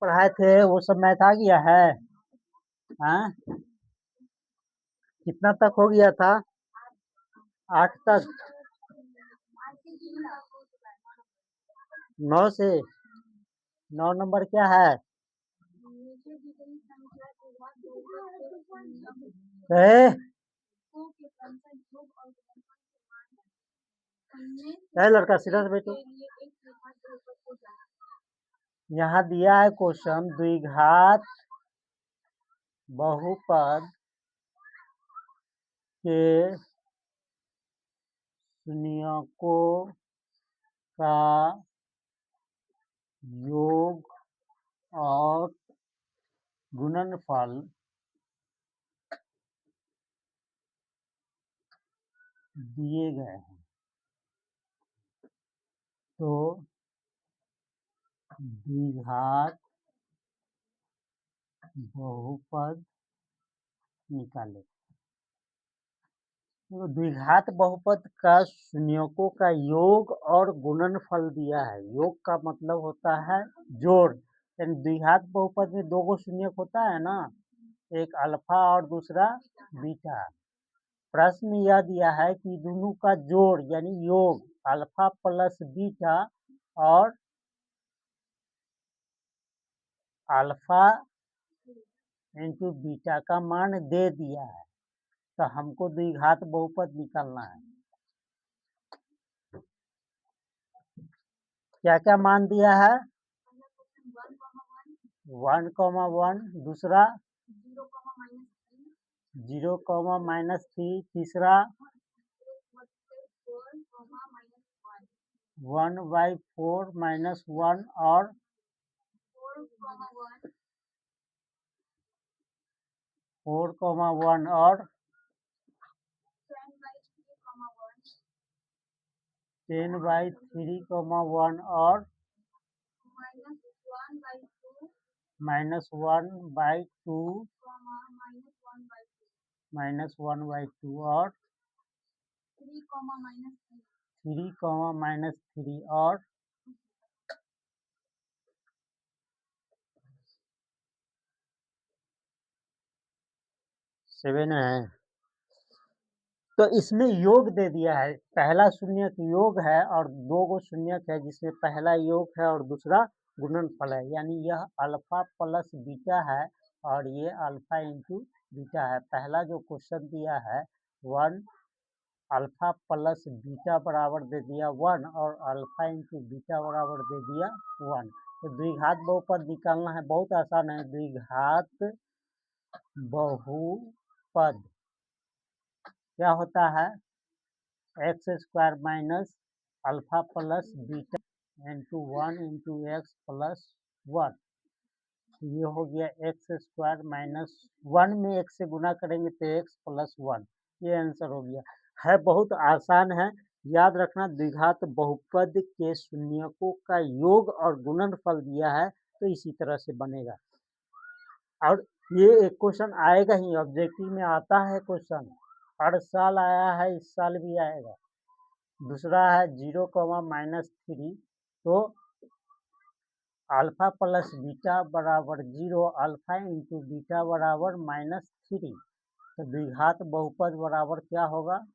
पढ़ाए थे वो सब मैथ आ गया है? हाँ, कितना तक हो गया था? 8 तक। 9 से 9 नंबर क्या है? ए, लड़का सीधा से बैठो। यहाँ दिया है क्वेश्चन, द्विघात बहुपद के शून्यकों का योग और गुणनफल दिए गए हैं। तो द्विघात बहुपद निकाले। तो द्विघात बहुपद का शून्यकों का योग और गुणनफल दिया है। योग का मतलब होता है जोड़, यानी द्विघात बहुपद में 2 शून्यक होता है ना, एक अल्फा और दूसरा बीटा। प्रश्न यह दिया है कि दोनों का जोड़ यानी योग अल्फा प्लस बीटा और अल्फा इंटू बीटा का मान दे दिया है, तो हमको द्विघात बहुपद निकालना है। क्या क्या मान दिया है? 1,1, दूसरा 0,-3, तीसरा 1/4 -1 और 4,1 और 10/3,1 और -1/2 -1/2 और 3, और 7 है। तो इसमें योग दे दिया है, पहला शून्यक योग है और 2 शून्यक है, जिसमें पहला योग है और दूसरा गुणनफल है, यानी यह अल्फा प्लस बीटा है और ये अल्फा इंटू बीटा है। पहला जो क्वेश्चन दिया है 1 अल्फा प्लस बीटा बराबर दे दिया 1 और अल्फा इंटू बीटा बराबर दे दिया 1। तो द्विघात बहुपद निकालना है, बहुत आसान है। द्विघात बहुपद क्या होता है? x² minus alpha plus beta into 1 into x plus 1। ये हो गया x² माइनस 1 में x से गुना करेंगे तो x प्लस 1। ये आंसर हो गया है, बहुत आसान है। याद रखना, द्विघात बहुपद के शून्यकों का योग और गुणनफल दिया है तो इसी तरह से बनेगा। और ये एक क्वेश्चन आएगा ही, ऑब्जेक्टिव में आता है क्वेश्चन, हर साल आया है, इस साल भी आएगा। दूसरा है 0,-3, तो अल्फा प्लस बीटा बराबर 0, अल्फा इंटू बीटा बराबर -3। तो द्विघात बहुपद बराबर क्या होगा?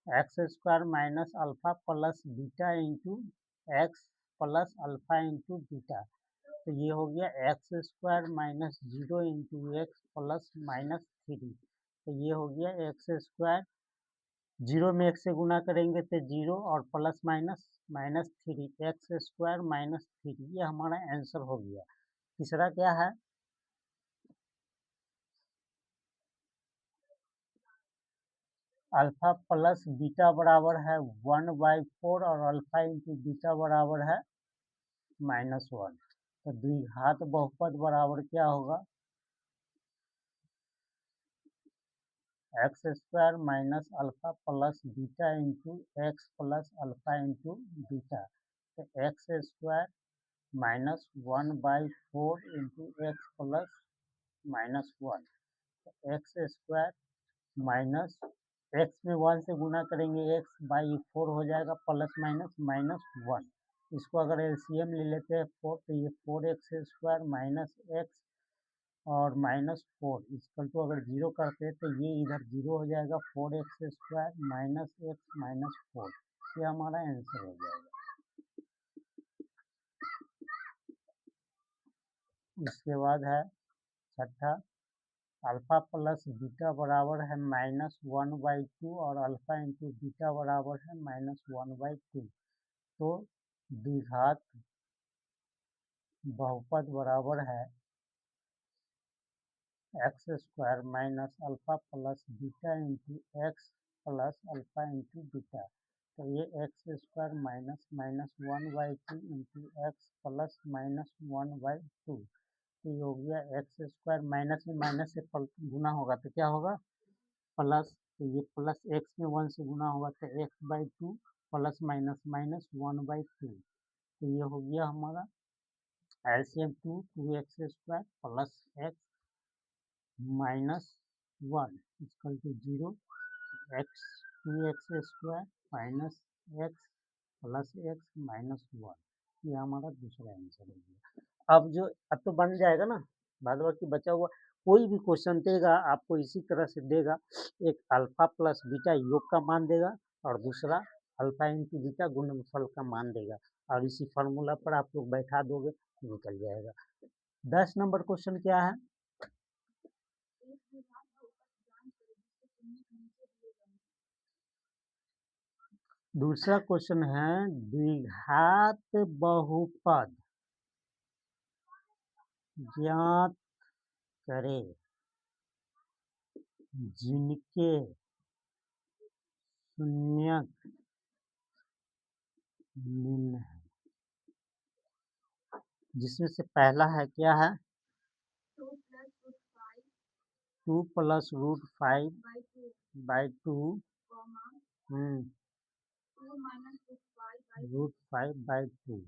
x² minus alpha plus beta into x plus alpha into beta. तो ये हो गया x² minus 0 into x plus -3। तो ये हो गया x², 0 में x से गुना करेंगे तो 0 और प्लस माइनस -3, x² माइनस 3। ये हमारा आंसर हो गया। तीसरा क्या है? अल्फा प्लस बीटा बराबर है 1/4 और अल्फा इंटू बीटा बराबर है -1। तो द्विघात बहुपद बराबर क्या होगा? x² minus alpha plus beta into x plus alpha into beta. तो x² minus 1/4 into x plus -1। तो x² माइनस x में 1 से गुना करेंगे x/4 हो जाएगा, प्लस माइनस -1। इसको अगर एलसीएम ले लेते हैं 4 तो ये 4x² माइनस एक्स और माइनस 4 इसकल टू अगर 0 करते हैं तो ये इधर 0 हो जाएगा 4x² माइनस एक्स माइनस 4 ये हमारा आंसर हो जाएगा। इसके बाद है छठा, अल्फा प्लस बीटा बराबर है -1/2 और अल्फा इंटू बीटा बराबर है -1/2। तो द्विघात बहुपद बराबर है x² minus alpha plus beta into x plus alpha into beta. तो ये x² minus -1/2 into x plus -1/2। तो ये हो गया x² माइनस में माइनस से गुना होगा तो क्या होगा प्लस, तो ये प्लस एक्स में 1 से गुना होगा तो x/2 प्लस माइनस माइनस 1/2। तो ये हो गया हमारा LCM 2x² plus X minus 1 equal to 0, X 2x² minus X plus X minus 1। ये हमारा दूसरा आंसर हो गया। अब तो बन जाएगा ना, बाद बाकी बचा हुआ कोई भी क्वेश्चन देगा आपको इसी तरह से देगा, एक अल्फा प्लस बीटा योग का मान देगा और दूसरा अल्फा इंटू बीटा गुणनफल का मान देगा और इसी फार्मूला पर आप लोग बैठा दोगे निकल जाएगा। 10 नंबर क्वेश्चन क्या है, दूसरा क्वेश्चन है द्विघात बहुपद ज्ञात करें जिनके शून्यक निम्न है। जिसमें से पहला है क्या है 2 प्लस रूट 5/2 रूट 5/2।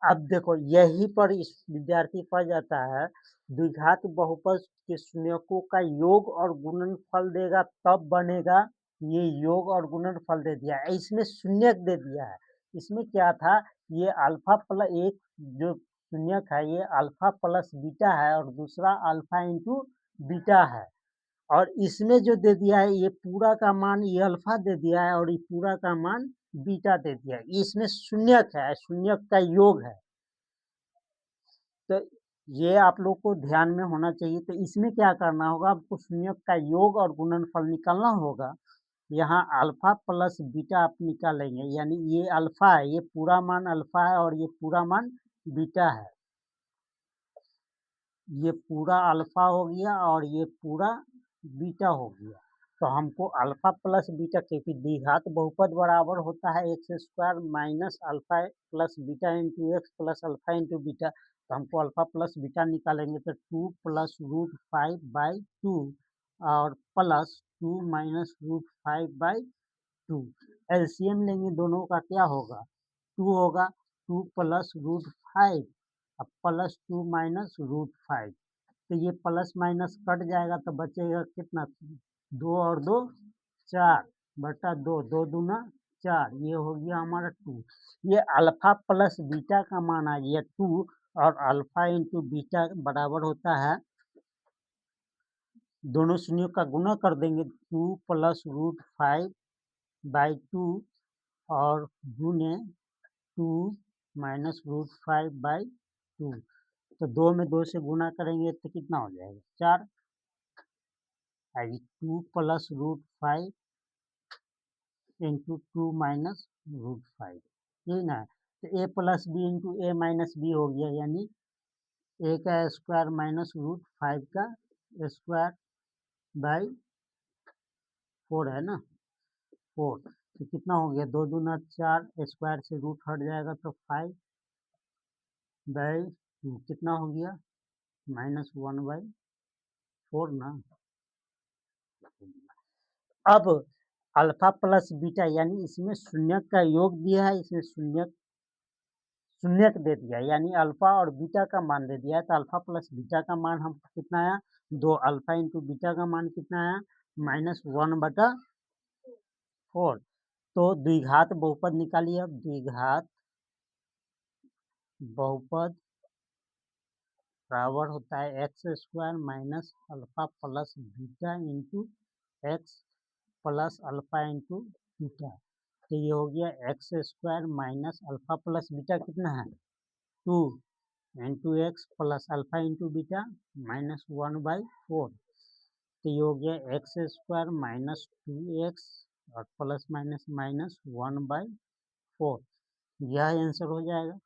अब देखो यही पर इस विद्यार्थी पढ़ जाता है द्विघात बहुपद के शून्यकों का योग और गुणनफल देगा तब बनेगा। ये योग और गुणनफल दे दिया है, इसमें शून्यक दे दिया है। इसमें क्या था, ये अल्फा प्लस एक जो शून्यक है ये अल्फा प्लस बीटा है और दूसरा अल्फा इंटू बीटा है। और इसमें जो दे दिया है ये पूरा का मान ये अल्फा दे दिया है और ये पूरा का मान बीटा दे दिया है। इसमें शून्यक है, शून्यक का योग है। तो ये आप लोग को ध्यान में होना चाहिए। तो इसमें क्या करना होगा, आपको शून्यक का योग और गुणनफल निकालना होगा। यहाँ अल्फा प्लस बीटा आप निकालेंगे, यानी ये अल्फा है, ये पूरा मान अल्फा है और ये पूरा मान बीटा है। ये पूरा अल्फा हो गया और ये पूरा बीटा हो गया। तो हमको अल्फा प्लस बीटा, क्योंकि द्विघात बहुपद बराबर होता है x² minus alpha plus beta into x plus alpha into beta. तो हमको अल्फा प्लस बीटा निकालेंगे तो 2 प्लस रूट 5/2 और प्लस 2 माइनस रूट 5/2। एलसीएम लेंगे दोनों का क्या होगा 2 होगा, 2 प्लस रूट 5 अब प्लस 2 माइनस रूट 5। तो ये प्लस माइनस कट जाएगा तो बचेगा कितना 2 और 2 4 बटा 2, 2 दूना 4, ये हो गया हमारा 2। ये अल्फा प्लस बीटा का मान आ गया 2 और अल्फा इंटू बीटा बराबर होता है, दोनों शून्यों का गुना कर देंगे 2 प्लस रूट 5/2 और गुने 2 माइनस रूट 5/2। तो 2 में 2 से गुना करेंगे तो कितना हो जाएगा 4। 2 plus root 5 into 2 minus root 5, यही ना। तो a plus B into A minus B हो गया, यानी a का स्क्वायर माइनस रूट 5 का स्क्वायर बाई 4 है ना 4। तो कितना हो गया 2 दूना 4, स्क्वायर से रूट हट जाएगा तो 5/2 कितना हो गया -1/4 ना। अब अल्फा प्लस बीटा यानी इसमें शून्यक का योग दिया है, इसमें शून्यक दे दिया यानी अल्फा और बीटा का मान दे दिया है। तो अल्फा प्लस बीटा का मान हम कितना आया 2, अल्फा इंटू बीटा का मान कितना आया -1/4। तो द्विघात बहुपद निकालिए। अब द्विघात बहुपद बराबर होता है x square minus alpha plus beta into x plus alpha into beta. तो ये हो गया x square minus alpha plus beta कितना है 2 into x plus alpha into beta -1/4। तो ये हो गया एक्स स्क्वायर माइनस 2x और प्लस माइनस माइनस 1/4। यह आंसर हो जाएगा।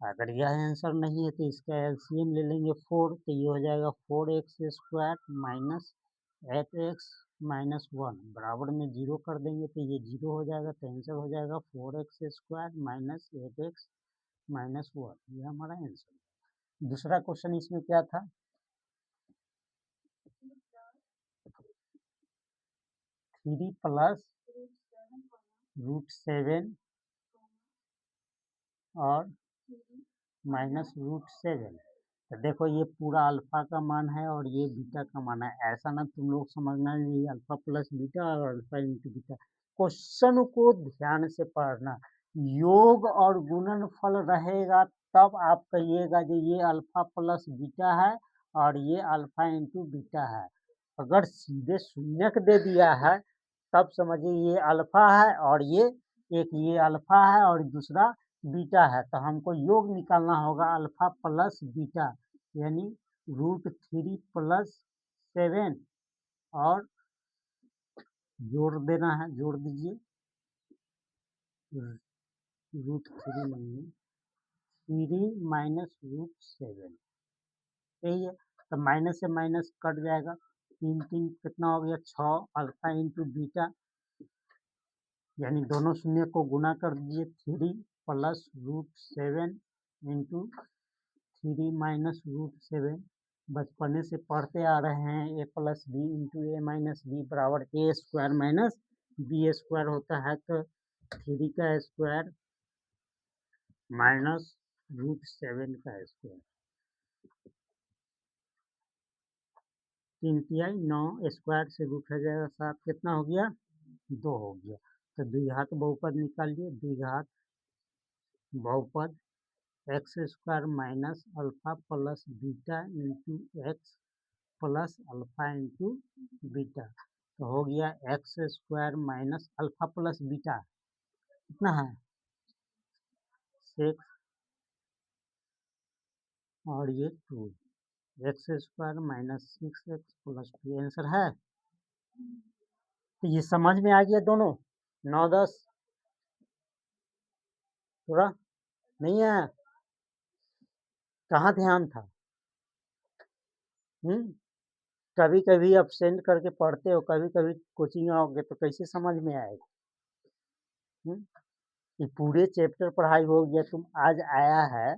अगर यह आंसर नहीं है तो इसका एलसीएम ले लेंगे 4, तो ये हो जाएगा 4x square minus 8x minus 1 बराबर में 0 कर देंगे तो ये 0 हो जाएगा। तो आंसर हो जाएगा 4x square minus 8x minus 1। ये हमारा आंसर। दूसरा क्वेश्चन इसमें क्या था 3 प्लस √7 और -√7। तो देखो ये पूरा अल्फा का मान है और ये बीटा का मान है। ऐसा ना तुम लोग समझना ये अल्फा प्लस बीटा और अल्फा इंटू बीटा। क्वेश्चन को ध्यान से पढ़ना। योग और गुणनफल रहेगा तब आप कहिएगा कि ये अल्फा प्लस बीटा है और ये अल्फा इंटू बीटा है। अगर सीधे शून्यक दे दिया है तब समझिए ये अल्फा है और ये अल्फा है और दूसरा बीटा है। तो हमको योग निकालना होगा अल्फा प्लस बीटा यानी √3 प्लस 7 और जोड़ देना है। जोड़ दीजिए √3 नहीं 3 माइनस √7 यही है। तो माइनस से माइनस कट जाएगा 3 3 कितना हो गया 6 अल्फा इंटू बीटा यानी दोनों शून्य को गुना कर दीजिए 3 प्लस √7 इंटू 3 माइनस √7। बचपने से पढ़ते आ रहे हैं a plus B into A minus B बराबर A square minus B square होता है। तो 3 का स्क्वायर माइनस √7 का स्क्वायर 3 तिहाई 9 स्क्वायर से रूट हो जाएगा 7 कितना हो गया 2 हो गया। तो द्विघात बहुपद निकालिए। द्विघात बहुपद x square minus alpha plus beta into x plus alpha into beta. तो हो गया x square minus alpha plus beta कितना है 6 और ये 2 x square minus 6x plus 2 answer है। तो ये समझ में आ गया दोनों 9 10 थोड़ा नहीं है कहाँ ध्यान था कभी कभी अब्सेंट करके पढ़ते हो कभी कभी कोचिंग आओगे तो कैसे समझ में आएगा। ये पूरे चैप्टर पढ़ाई हो गया तुम आज आया है